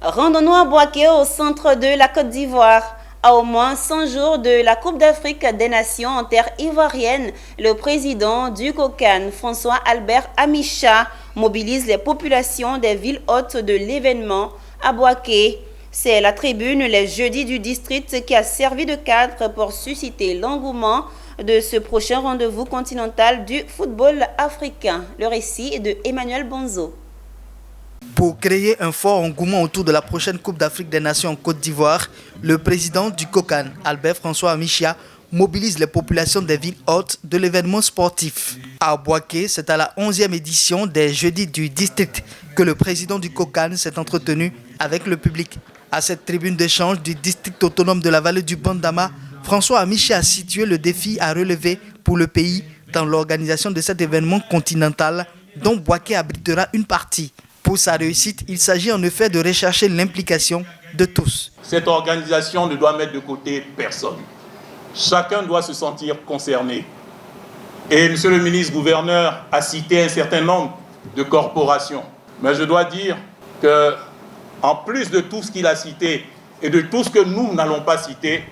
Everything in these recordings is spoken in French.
Rendons-nous à Bouaké, au centre de la Côte d'Ivoire. À au moins 100 jours de la Coupe d'Afrique des Nations en terre ivoirienne, le président du COCAN, François Albert Amicha, mobilise les populations des villes hôtes de l'événement à Bouaké. C'est la tribune les jeudis du district qui a servi de cadre pour susciter l'engouement de ce prochain rendez-vous continental du football africain. Le récit est de Emmanuel Bonzo. Pour créer un fort engouement autour de la prochaine Coupe d'Afrique des Nations en Côte d'Ivoire, le président du COCAN, Albert François Amicha, mobilise les populations des villes hôtes de l'événement sportif. À Bouaké, c'est à la 11e édition des Jeudis du district que le président du COCAN s'est entretenu avec le public. À cette tribune d'échange du district autonome de la vallée du Bandama, François Amicha a situé le défi à relever pour le pays dans l'organisation de cet événement continental dont Bouaké abritera une partie. Pour sa réussite, il s'agit en effet de rechercher l'implication de tous. Cette organisation ne doit mettre de côté personne. Chacun doit se sentir concerné. Et monsieur le ministre-gouverneur a cité un certain nombre de corporations. Mais je dois dire que, en plus de tout ce qu'il a cité et de tout ce que nous n'allons pas citer,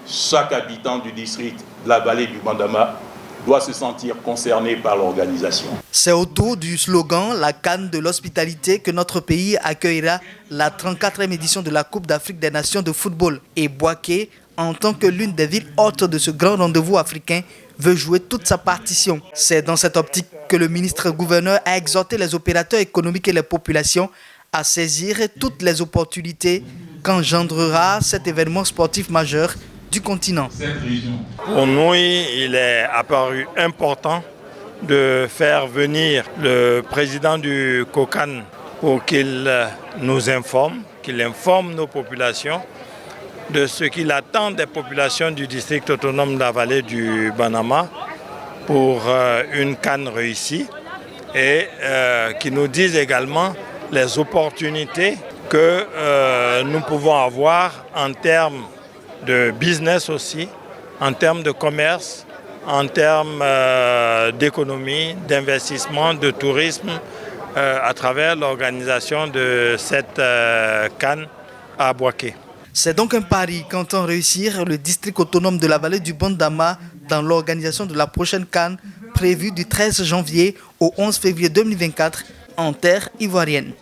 chaque habitant du district de la vallée du Bandama doit se sentir concerné par l'organisation. C'est autour du slogan « La Canne de l'hospitalité » que notre pays accueillera la 34e édition de la Coupe d'Afrique des Nations de football. Et Bouaké, en tant que l'une des villes hôtes de ce grand rendez-vous africain, veut jouer toute sa partition. C'est dans cette optique que le ministre-gouverneur a exhorté les opérateurs économiques et les populations à saisir toutes les opportunités qu'engendrera cet événement sportif majeur du continent. Pour nous, il est apparu important de faire venir le président du COCAN pour qu'il nous informe, qu'il informe nos populations de ce qu'il attend des populations du district autonome de la vallée du Bandama pour une CAN réussie et qui nous dise également les opportunités que nous pouvons avoir en termes de business aussi, en termes de commerce, en termes d'économie, d'investissement, de tourisme, à travers l'organisation de cette CAN à Bouaké. C'est donc un pari qu'entend réussir le district autonome de la vallée du Bandama dans l'organisation de la prochaine CAN prévue du 13 janvier au 11 février 2024 en terre ivoirienne.